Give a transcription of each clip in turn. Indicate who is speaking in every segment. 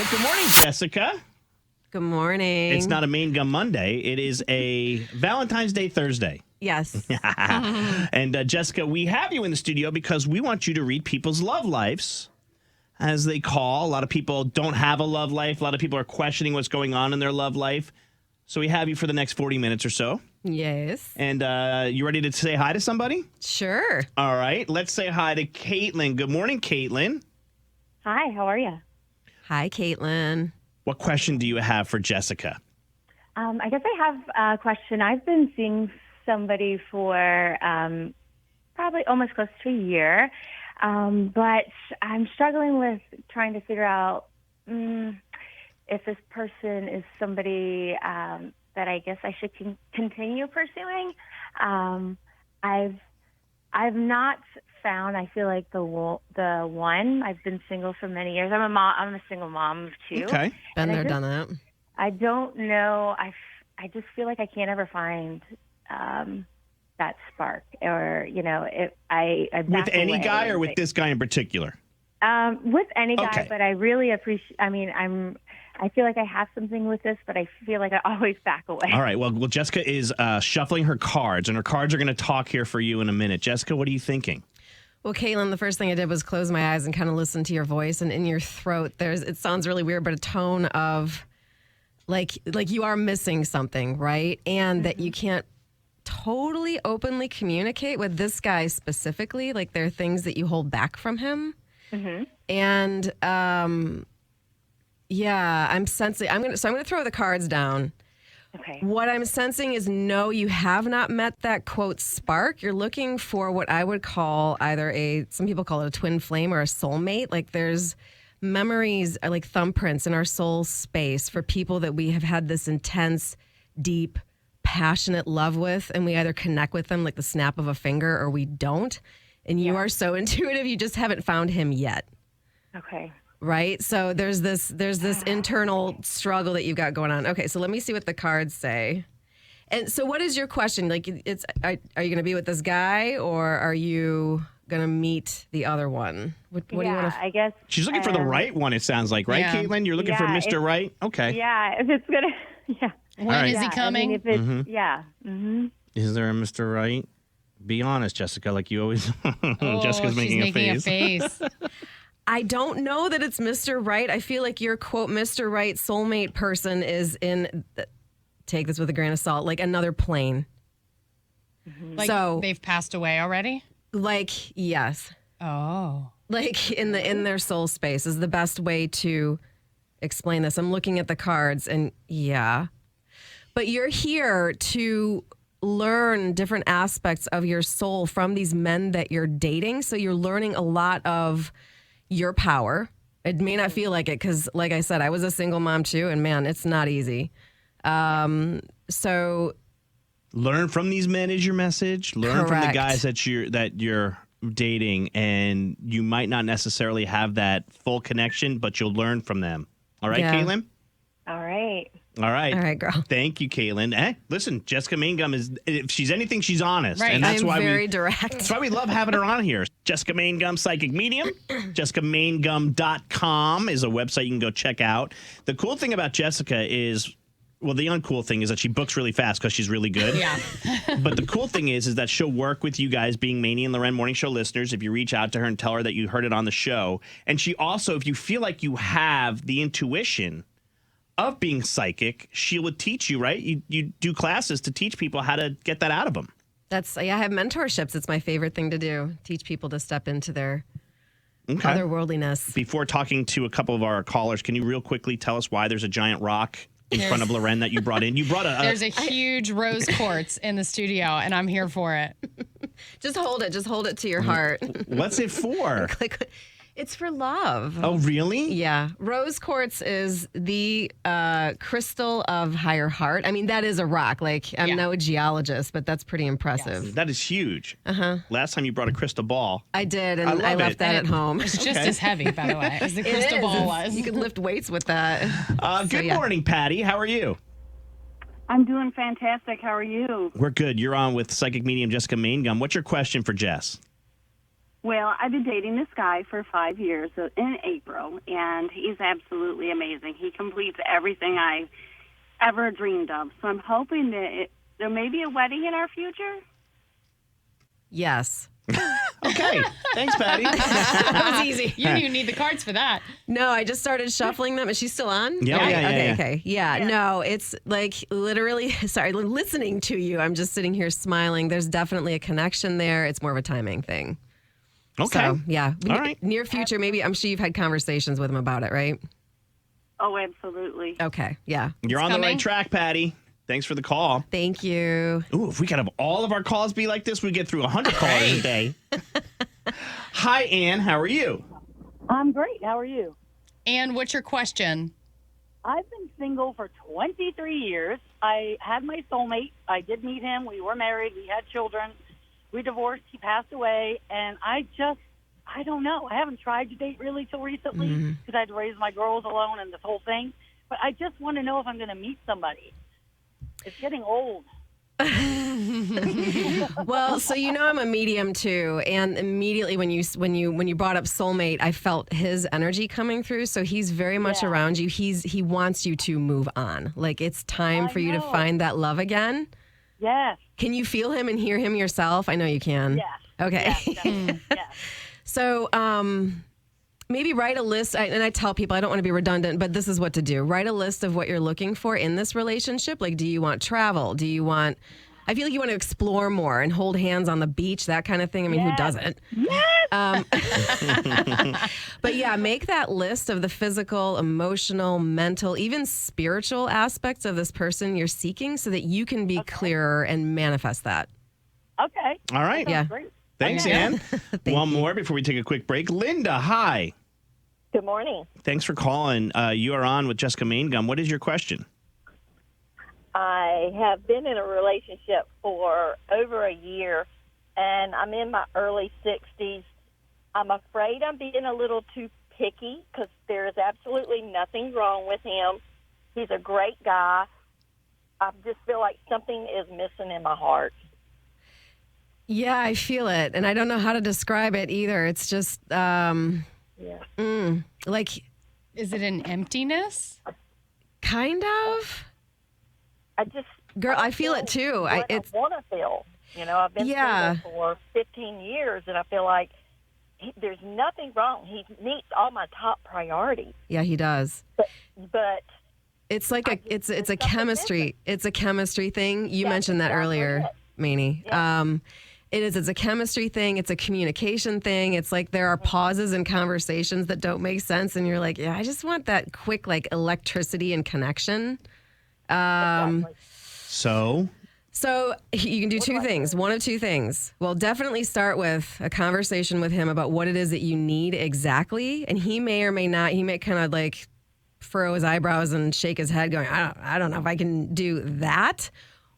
Speaker 1: studio. Good morning, Jessica.
Speaker 2: Good morning.
Speaker 1: It's not a Mangum Monday. It is a Valentine's Day Thursday.
Speaker 2: Yes.
Speaker 1: And Jessica, we have you in the studio because we want you to read people's love lives, as they call. A lot of people don't have a love life. A lot of people are questioning what's going on in their love life. So we have you for the next 40 minutes or so.
Speaker 2: Yes.
Speaker 1: And you ready to say hi to somebody?
Speaker 2: Sure.
Speaker 1: All right. Let's say hi to Caitlin. Good morning, Caitlin.
Speaker 3: Hi, how are you?
Speaker 2: Hi, Caitlin.
Speaker 1: What question do you have for Jessica?
Speaker 3: I guess I have a question. I've been seeing somebody for probably almost close to a year, but I'm struggling with trying to figure out if this person is somebody that I guess I should continue pursuing. I've not found, I feel like, the one. I've been single for many years. I'm a single mom of two.
Speaker 1: Okay.
Speaker 2: Been there, done that.
Speaker 3: I don't know. I just feel like I can't ever find that spark, or I
Speaker 1: With any
Speaker 3: away.
Speaker 1: guy or with this guy in particular?
Speaker 3: With any guy,
Speaker 1: Okay.
Speaker 3: but I really appreciate. I mean, I feel like I have something with this, but I feel like I always back away.
Speaker 1: All right. Well, Jessica is shuffling her cards, and her cards are going to talk here for you in a minute. Jessica, what are you thinking?
Speaker 2: Well, Caitlin, the first thing I did was close my eyes and kind of listen to your voice, and in your throat, it sounds really weird, but a tone of like you are missing something, right? And that you can't totally openly communicate with this guy specifically. Like there are things that you hold back from him.
Speaker 3: Mm-hmm.
Speaker 2: And yeah, I'm sensing. I'm gonna throw the cards down.
Speaker 3: Okay.
Speaker 2: What I'm sensing is no, you have not met that quote spark. You're looking for what I would call either some people call it a twin flame or a soulmate. Like there's memories like thumbprints in our soul space for people that we have had this intense, deep, passionate love with, and we either connect with them like the snap of a finger or we don't. And you are so intuitive, you just haven't found him yet.
Speaker 3: Okay.
Speaker 2: Right? So there's this internal struggle that you've got going on. Okay, so let me see what the cards say. And so what is your question? Like are you going to be with this guy, or are you going to meet the other one? What do you want to
Speaker 3: I guess
Speaker 1: She's looking for the right one, it sounds like, right,
Speaker 4: Yeah.
Speaker 1: Caitlin? You're looking for Mr. Right? Okay.
Speaker 3: Yeah, if it's gonna yeah.
Speaker 4: When is
Speaker 1: right.
Speaker 4: he coming?
Speaker 3: I mean, if it's yeah. Mm-hmm.
Speaker 1: Is there a Mr. Right? Be honest, Jessica, like you always. Jessica's
Speaker 4: she's
Speaker 1: making a face.
Speaker 2: I don't know that it's Mr. Right. I feel like your quote Mr. Right soulmate person is in take this with a grain of salt, like another plane.
Speaker 4: Like
Speaker 2: So
Speaker 4: they've passed away already?
Speaker 2: like yes.
Speaker 4: Oh.
Speaker 2: Like in their soul space is the best way to explain this. I'm looking at the cards and yeah. But you're here to learn different aspects of your soul from these men that you're dating. So you're learning a lot of your power. It may not feel like it because, like I said, I was a single mom too, and man, it's not easy. So
Speaker 1: Learn from these men is your message. Learn from the
Speaker 2: Correct.
Speaker 1: guys that you're dating, and you might not necessarily have that full connection, but you'll learn from them. All right,
Speaker 2: Yeah.
Speaker 1: Caitlin?
Speaker 3: All right.
Speaker 1: All right.
Speaker 2: all right, girl.
Speaker 1: Thank you, Caitlin. Listen, Jessica Mangum if she's anything, she's honest.
Speaker 4: Right.
Speaker 1: And that's
Speaker 2: I'm
Speaker 1: why
Speaker 2: very direct.
Speaker 1: That's why we love having her on here. Jessica Mangum, Psychic Medium. JessicaMangum.com is a website you can go check out. The cool thing about Jessica is, well, the uncool thing is that she books really fast because she's really good.
Speaker 4: Yeah.
Speaker 1: But the cool thing is that she'll work with you guys being Maney and Loren Morning Show listeners if you reach out to her and tell her that you heard it on the show. And she also, if you feel like you have the intuition of being psychic, she would teach you, right? You do classes to teach people how to get that out of them.
Speaker 2: I have mentorships. It's my favorite thing to do. Teach people to step into their
Speaker 1: Okay.
Speaker 2: otherworldliness.
Speaker 1: Before talking to a couple of our callers, can you real quickly tell us why there's a giant rock in front of Loren that you brought in? You brought
Speaker 4: There's a huge rose quartz in the studio, and I'm here for it.
Speaker 2: Just hold it. Just hold it to your heart.
Speaker 1: What's it for?
Speaker 2: Click. It's for love.
Speaker 1: Oh, really?
Speaker 2: Yeah. Rose quartz is the crystal of higher heart. I mean, that is a rock. Like, I'm
Speaker 4: Yeah.
Speaker 2: no geologist, but that's pretty impressive.
Speaker 1: That is huge. Uh-huh. Last time you brought a crystal ball.
Speaker 2: I did, and
Speaker 1: I love
Speaker 2: I left
Speaker 1: it.
Speaker 2: that at home.
Speaker 4: It's just as heavy, by the way, as the
Speaker 2: It
Speaker 4: crystal
Speaker 2: is.
Speaker 4: ball was.
Speaker 2: You could lift weights with that.
Speaker 1: Good morning, Patty. How are you?
Speaker 5: I'm doing fantastic. How are you?
Speaker 1: We're good. You're on with Psychic Medium Jessica Mangum. What's your question for Jess?
Speaker 5: Well, I've been dating this guy for 5 years in April, and he's absolutely amazing. He completes everything I ever dreamed of. So I'm hoping that there may be a wedding in our future.
Speaker 2: Yes.
Speaker 1: Okay. Thanks, Patty.
Speaker 2: That was easy.
Speaker 4: You didn't even need the cards for that.
Speaker 2: No, I just started shuffling them. Is she still on?
Speaker 1: Yeah,
Speaker 2: Okay,
Speaker 1: yeah, yeah.
Speaker 2: okay. Yeah, no, it's like literally, sorry, listening to you, I'm just sitting here smiling. There's definitely a connection there. It's more of a timing thing.
Speaker 1: Okay.
Speaker 2: So, yeah.
Speaker 1: All right.
Speaker 2: Near future, maybe, I'm sure you've had conversations with him about it, right?
Speaker 5: Oh, absolutely.
Speaker 2: Okay, yeah.
Speaker 1: You're on the
Speaker 4: coming.
Speaker 1: right track, Patty. Thanks for the call.
Speaker 2: Thank you.
Speaker 1: Ooh, if we could have all of our calls be like this, we'd get through 100 callers a day. Hi, Ann. How are you?
Speaker 6: I'm great. How are you?
Speaker 4: And what's your question?
Speaker 6: I've been single for 23 years. I had my soulmate. I did meet him. We were married. We had children. We divorced. He passed away. And I don't know. I haven't tried to date really till recently because I had to raise my girls alone and this whole thing. But I just want to know if I'm going to meet somebody. It's getting old.
Speaker 2: Well, so I'm a medium too, and immediately when you brought up soulmate, I felt his energy coming through. So he's very much around you. He wants you to move on. Like it's time for you to find that love again.
Speaker 6: Yes.
Speaker 2: Can you feel him and hear him yourself? I know you can.
Speaker 6: Yes.
Speaker 2: Okay.
Speaker 6: Yes, definitely. Yes.
Speaker 2: So maybe write a list. And I tell people I don't want to be redundant, but this is what to do. Write a list of what you're looking for in this relationship. Like, do you want travel? I feel like you want to explore more and hold hands on the beach, that kind of thing. I mean, who doesn't?
Speaker 6: Yes.
Speaker 2: But yeah, make that list of the physical, emotional, mental, even spiritual aspects of this person you're seeking so that you can be clearer and manifest that.
Speaker 6: Okay.
Speaker 1: All right.
Speaker 2: Yeah.
Speaker 6: Great.
Speaker 1: Thanks, Ann. One more before we take a quick break. Linda, hi.
Speaker 7: Good morning.
Speaker 1: Thanks for calling. You are on with Jessica Mangum. What is your question?
Speaker 7: I have been in a relationship for over a year, and I'm in my early 60s. I'm afraid I'm being a little too picky because there is absolutely nothing wrong with him. He's a great guy. I just feel like something is missing in my heart.
Speaker 2: Yeah, I feel it. And I don't know how to describe it either. It's just like
Speaker 4: Is it an emptiness?
Speaker 2: kind of. Girl, I feel it too.
Speaker 7: I want to feel. I've been single for 15 years, and I feel like there's nothing wrong. He meets all my top priorities.
Speaker 2: Yeah, he does.
Speaker 7: But
Speaker 2: It's like it's a chemistry.
Speaker 7: missing.
Speaker 2: It's a chemistry thing. You
Speaker 7: That's
Speaker 2: mentioned that
Speaker 7: exactly
Speaker 2: earlier,
Speaker 7: it.
Speaker 2: Maney.
Speaker 7: Yeah.
Speaker 2: It's a chemistry thing. It's a communication thing. It's like there are pauses in conversations that don't make sense, and you're like, yeah, I just want that quick like electricity and connection.
Speaker 7: Exactly.
Speaker 2: So you can do two things, one of two things. Well, definitely start with a conversation with him about what it is that you need exactly. And he may or may not, he may kind of like furrow his eyebrows and shake his head going, I don't know if I can do that.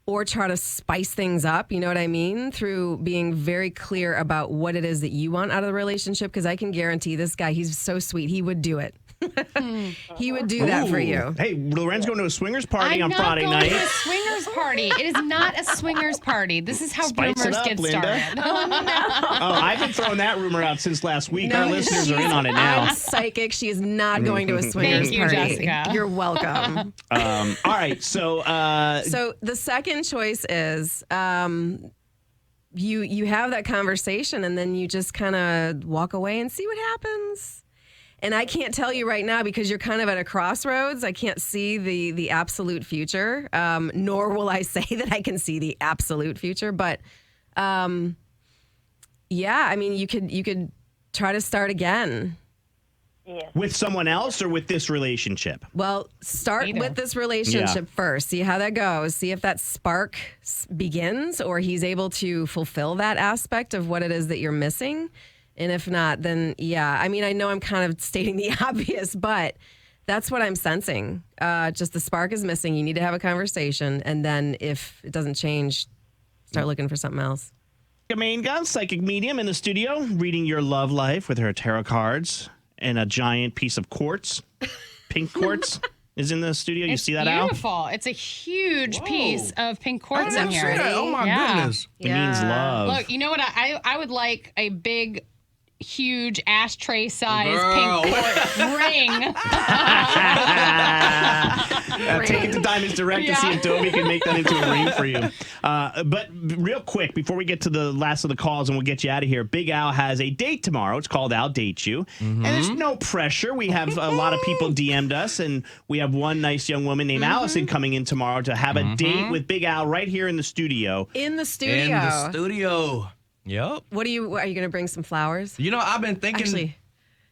Speaker 2: Or try to spice things up, you know what I mean? Through being very clear about what it is that you want out of the relationship. Because I can guarantee this guy, he's so sweet. He would do it. He would do that for you.
Speaker 1: Hey, Loren's going to a swingers party on
Speaker 4: I'm not
Speaker 1: Friday
Speaker 4: going
Speaker 1: night.
Speaker 4: to a swingers party. It is not a swingers party. This is how
Speaker 1: Spice it
Speaker 4: rumors
Speaker 1: up,
Speaker 4: get
Speaker 1: Linda.
Speaker 4: started.
Speaker 1: Oh, I've been throwing that rumor out since last week. Our listeners are in on it now.
Speaker 2: I'm psychic. She is not going to a swingers
Speaker 4: Thank you,
Speaker 2: party.
Speaker 4: Jessica.
Speaker 2: You're welcome.
Speaker 1: All right, so
Speaker 2: So the second choice is you have that conversation and then you just kind of walk away and see what happens. And I can't tell you right now because you're kind of at a crossroads. I can't see the absolute future, nor will I say that I can see the absolute future. But yeah, I mean, you could try to start again.
Speaker 7: Yes.
Speaker 1: with someone else or with this relationship?
Speaker 2: Well, start
Speaker 4: Either.
Speaker 2: with this relationship first. See how that goes. See if that spark begins or he's able to fulfill that aspect of what it is that you're missing. And if not, then yeah. I mean, I know I'm kind of stating the obvious, but that's what I'm sensing. Just the spark is missing. You need to have a conversation. And then if it doesn't change, start looking for something else.
Speaker 1: Main gun, psychic medium in the studio, reading your love life with her tarot cards and a giant piece of quartz. Pink quartz is in the studio. You see that, Al?
Speaker 4: Beautiful. It's a huge piece of pink quartz in here.
Speaker 8: Oh my
Speaker 4: Yeah.
Speaker 8: goodness.
Speaker 1: It means love.
Speaker 4: Look, you know what? I would like a big huge ashtray size
Speaker 8: Girl.
Speaker 4: pink court ring.
Speaker 1: Take it to Diamonds Direct to see if Dobie can make that into a ring for you. But real quick, before we get to the last of the calls and we'll get you out of here, Big Al has a date tomorrow. It's called I'll Date You. And there's no pressure. We have a lot of people DM'd us, and we have one nice young woman named Allison coming in tomorrow to have a date with Big Al right here in the studio.
Speaker 2: In the studio.
Speaker 8: In the studio. Yep.
Speaker 2: Are you going to bring some flowers?
Speaker 8: You know, I've been thinking.
Speaker 2: Actually,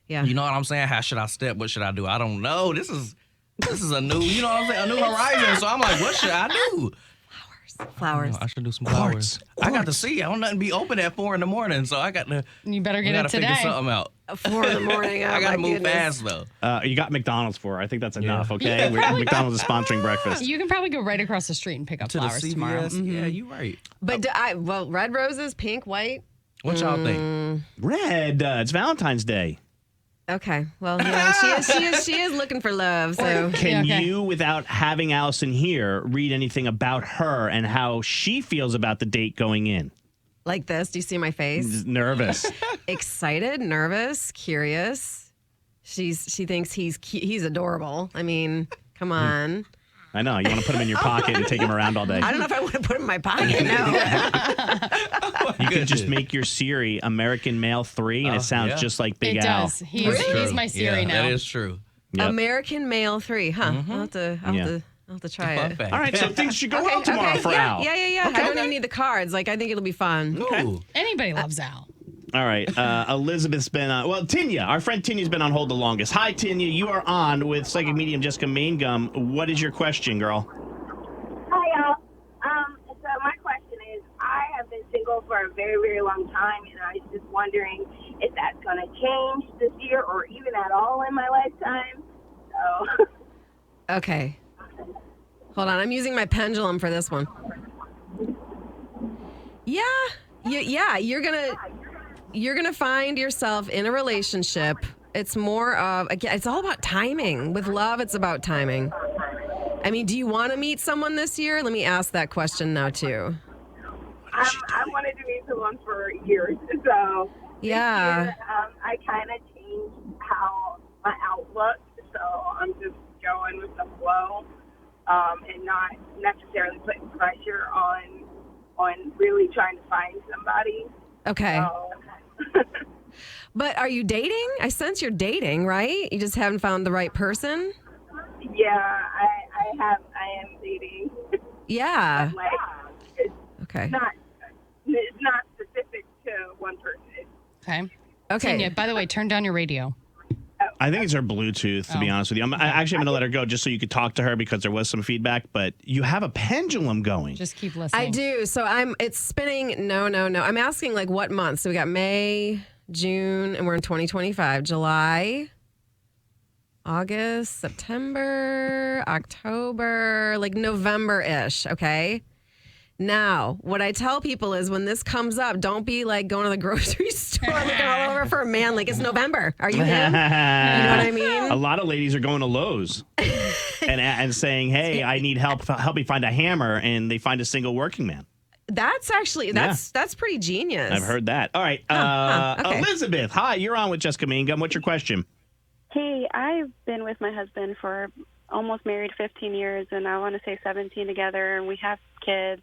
Speaker 2: yeah.
Speaker 8: You know what I'm saying? How should I step? What should I do? I don't know. This is a new, you know what I'm saying? A new horizon. So I'm like, what should I do?
Speaker 2: Flowers.
Speaker 8: I should do some flowers. I got to see. I don't nothing be open at 4 a.m, so I got to.
Speaker 4: You better get it
Speaker 8: figure
Speaker 4: today.
Speaker 8: something out.
Speaker 2: 4 a.m. Oh,
Speaker 8: I got to move
Speaker 2: goodness.
Speaker 8: fast though.
Speaker 1: You got McDonald's for her. I think that's enough, okay? McDonald's is sponsoring breakfast.
Speaker 4: You can probably go right across the street and pick up
Speaker 8: To the
Speaker 4: flowers
Speaker 8: CVS.
Speaker 4: tomorrow.
Speaker 8: Yeah, you right.
Speaker 2: But red roses, pink, white.
Speaker 8: What y'all think?
Speaker 1: Red, it's Valentine's Day.
Speaker 2: Okay. Well, yeah, she is looking for love. So
Speaker 1: Can
Speaker 4: Yeah, okay.
Speaker 1: you, without having Allison here, read anything about her and how she feels about the date going in?
Speaker 2: like this. Do you see my face?
Speaker 1: Nervous.
Speaker 2: Excited, nervous, curious. She thinks he's adorable. I mean, come on.
Speaker 1: I know. You want to put him in your pocket and take him around all day.
Speaker 2: I don't know if I want to put him in my pocket. No.
Speaker 1: You can just make your Siri American Male 3, and it sounds just like Big
Speaker 4: It
Speaker 1: Al.
Speaker 4: does. He's my Siri now.
Speaker 8: That is true.
Speaker 1: Yep.
Speaker 2: American Male 3, huh? I'll have to try
Speaker 8: Fun
Speaker 2: it.
Speaker 8: fact.
Speaker 1: All right, so things should go well tomorrow for Al.
Speaker 2: Yeah. I don't even need the cards. Like, I think it'll be fun.
Speaker 8: Ooh.
Speaker 4: Anybody loves Al.
Speaker 1: All right, Elizabeth's been on. Well, Tinya, our friend Tinya's been on hold the longest. Hi, Tinya. You are on with psychic medium Jessica Mangum. What is your question, girl?
Speaker 9: Hi, y'all. So my question is, I have been single for a very, very long time, and I was just wondering if that's going to change this year or even at all in my lifetime. So,
Speaker 2: Okay. Hold on. I'm using my pendulum for this one. Yeah. You're gonna find yourself in a relationship. It's more of, again, it's all about timing. With love, it's about timing. I mean, do you want to meet someone this year? Let me ask that question now too.
Speaker 9: I wanted to meet someone for years. So,
Speaker 2: Yeah.
Speaker 9: this year, I kind of changed how my outlook. So I'm just going with the flow and not necessarily putting pressure on really trying to find somebody.
Speaker 2: Okay.
Speaker 9: So,
Speaker 2: But are you dating? I sense you're dating, right? You just haven't found the right person?
Speaker 9: yeah, I am dating.
Speaker 2: Yeah.
Speaker 9: Like, it's
Speaker 2: Okay.
Speaker 9: it's not specific to one person.
Speaker 4: Okay.
Speaker 2: Okay.
Speaker 4: Tanya, by the way, turn down your radio.
Speaker 1: I think it's her Bluetooth, to be honest with you. I actually am going to let her go just so you could talk to her because there was some feedback, but you have a pendulum going.
Speaker 4: Just keep listening.
Speaker 2: I do. So it's spinning. No. I'm asking like what month? So we got May, June, and we're in 2025. July, August, September, October, like November-ish, okay? Now, what I tell people is when this comes up, don't be like going to the grocery store looking all over for a man like it's November. Are you him? You know what I mean?
Speaker 1: A lot of ladies are going to Lowe's and saying, hey, I need help me find a hammer, and they find a single working man.
Speaker 2: That's actually, that's pretty genius.
Speaker 1: I've heard that. All right.
Speaker 2: Okay.
Speaker 1: Elizabeth, hi, you're on with Jessica Mangum. What's your question?
Speaker 10: Hey, I've been with my husband for almost married 15 years, and I want to say 17 together, and we have kids.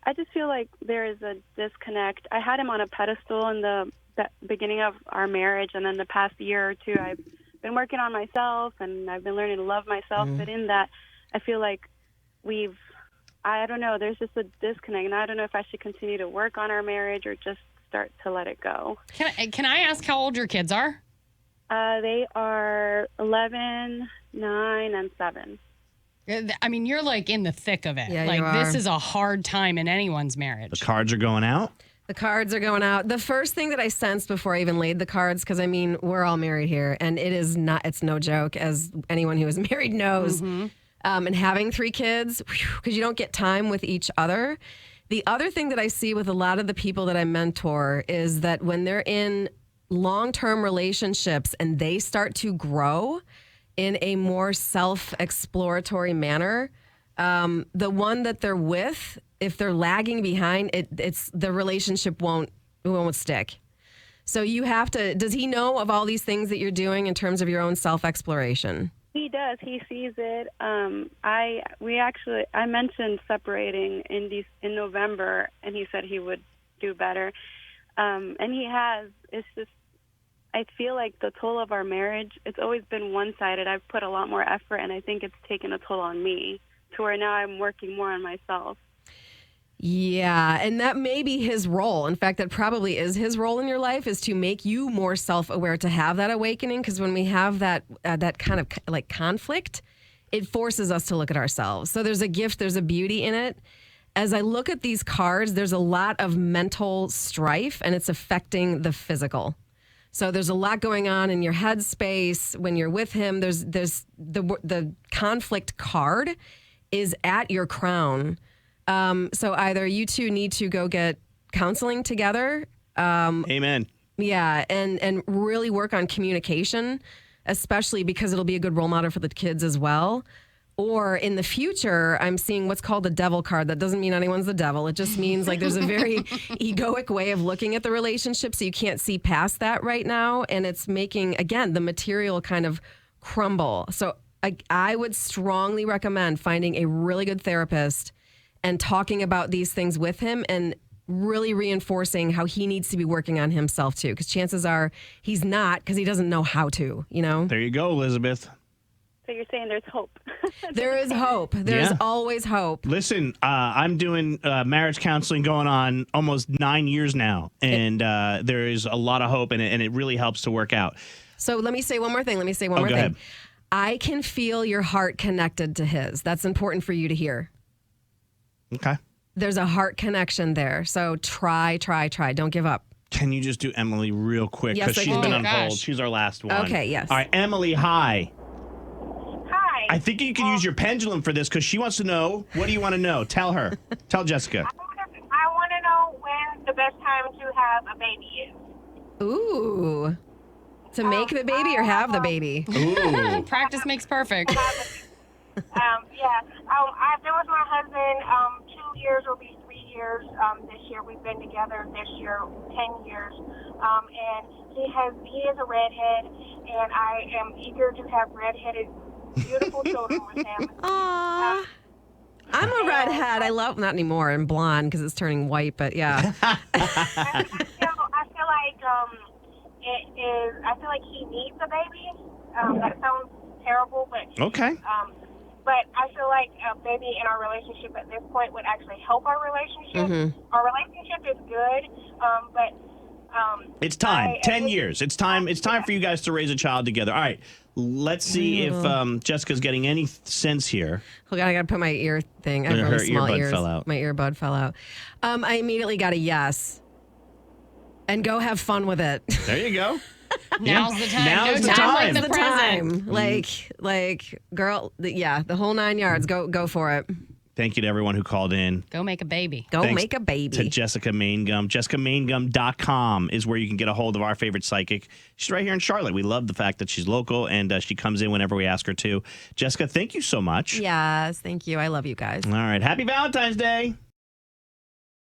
Speaker 10: I just feel like there is a disconnect. I had him on a pedestal in the beginning of our marriage, and then the past year or two, I've been working on myself, and I've been learning to love myself. But in that, I feel like I don't know, there's just a disconnect, and I don't know if I should continue to work on our marriage or just start to let it go.
Speaker 4: Can I ask how old your kids are?
Speaker 10: They are 11, 9, and 7.
Speaker 4: I mean, you're like in the thick of it.
Speaker 2: Yeah,
Speaker 4: like
Speaker 2: you are.
Speaker 4: this is a hard time in anyone's marriage.
Speaker 1: The cards are going out.
Speaker 2: The cards are going out. The first thing that I sensed before I even laid the cards, because I mean, we're all married here, and it's no joke, as anyone who is married knows. And having 3 kids, because you don't get time with each other. The other thing that I see with a lot of the people that I mentor is that when they're in long-term relationships and they start to grow in a more self-exploratory manner, the one that they're with, if they're lagging behind, it's the relationship won't stick. So you have to, does he know of all these things that you're doing in terms of your own self-exploration?
Speaker 10: He does. He sees it. I mentioned separating in November, and he said he would do better. And he has. It's just, I feel like the toll of our marriage, it's always been one-sided. I've put a lot more effort, and I think it's taken a toll on me to where now I'm working more on myself.
Speaker 2: Yeah, and that may be his role. In fact, that probably is his role in your life, is to make you more self-aware, to have that awakening. Because when we have that kind of like conflict, it forces us to look at ourselves. So there's a gift, there's a beauty in it. As I look at these cards, there's a lot of mental strife, and it's affecting the physical. So there's a lot going on in your head space when you're with him. There's the conflict card is at your crown. So either you two need to go get counseling together.
Speaker 1: Amen.
Speaker 2: Yeah, and really work on communication, especially because it'll be a good role model for the kids as well. Or in the future, I'm seeing what's called the devil card. That doesn't mean anyone's the devil. It just means like there's a very egoic way of looking at the relationship, so you can't see past that right now. And it's making, again, the material kind of crumble. So I would strongly recommend finding a really good therapist and talking about these things with him and really reinforcing how he needs to be working on himself too. Because chances are he's not, because he doesn't know how to, you know?
Speaker 1: There you go, Elizabeth.
Speaker 10: So you're saying there's hope.
Speaker 2: There is hope. There's always hope.
Speaker 1: Listen, I'm doing marriage counseling going on almost 9 years now, and there is a lot of hope in it, and it really helps to work out.
Speaker 2: So let me say one more thing.
Speaker 1: Go ahead.
Speaker 2: I can feel your heart connected to his. That's important for you to hear.
Speaker 1: Okay.
Speaker 2: There's a heart connection there. So try. Don't give up.
Speaker 1: Can you just do Emily real quick?
Speaker 2: Yes,
Speaker 1: Because
Speaker 2: I
Speaker 1: she's
Speaker 2: can.
Speaker 1: been
Speaker 2: Oh,
Speaker 1: on hold. She's our last one.
Speaker 2: Okay, yes.
Speaker 1: All right, Emily, hi.
Speaker 9: Hi.
Speaker 1: I think you can use your pendulum for this because she wants to know, what do you want to know? Tell her. Tell Jessica.
Speaker 9: I want to know when the best time to have a baby is.
Speaker 2: Ooh. To make the baby or have the baby?
Speaker 1: Ooh.
Speaker 4: Practice makes perfect.
Speaker 9: I've been with my husband 2 years, will be 3 years this year. We've been together this year 10 years. And he is a redhead, and I am eager to have redheaded, beautiful children with him.
Speaker 2: Aww. I'm a redhead. I love, not anymore, I'm blonde because it's turning white, but yeah.
Speaker 9: I feel like he needs a baby. That sounds terrible, but
Speaker 1: Okay.
Speaker 9: But I feel like a baby in our relationship at this point would actually help our relationship.
Speaker 2: Mm-hmm.
Speaker 9: Our relationship is good, but
Speaker 1: It's time. 10 years. It's time for you guys to raise a child together. All right. Let's see if Jessica's getting any sense here.
Speaker 2: Hold on, I got to put my ear thing. I have
Speaker 1: Her
Speaker 2: really small
Speaker 1: earbud
Speaker 2: ears.
Speaker 1: fell out.
Speaker 2: My earbud fell out. I immediately got a yes. And go have fun with it.
Speaker 1: There you go.
Speaker 4: Now's the time.
Speaker 1: Now's
Speaker 4: No
Speaker 1: the
Speaker 4: time
Speaker 1: time.
Speaker 4: like the present.
Speaker 2: Like, girl, the whole 9 yards. Go for it.
Speaker 1: Thank you to everyone who called in.
Speaker 4: Go make a baby.
Speaker 2: Go
Speaker 1: Thanks
Speaker 2: make a baby.
Speaker 1: To Jessica Mangum. JessicaMangum.com is where you can get a hold of our favorite psychic. She's right here in Charlotte. We love the fact that she's local and she comes in whenever we ask her to. Jessica, thank you so much.
Speaker 2: Yes, thank you. I love you guys.
Speaker 1: All right. Happy Valentine's Day.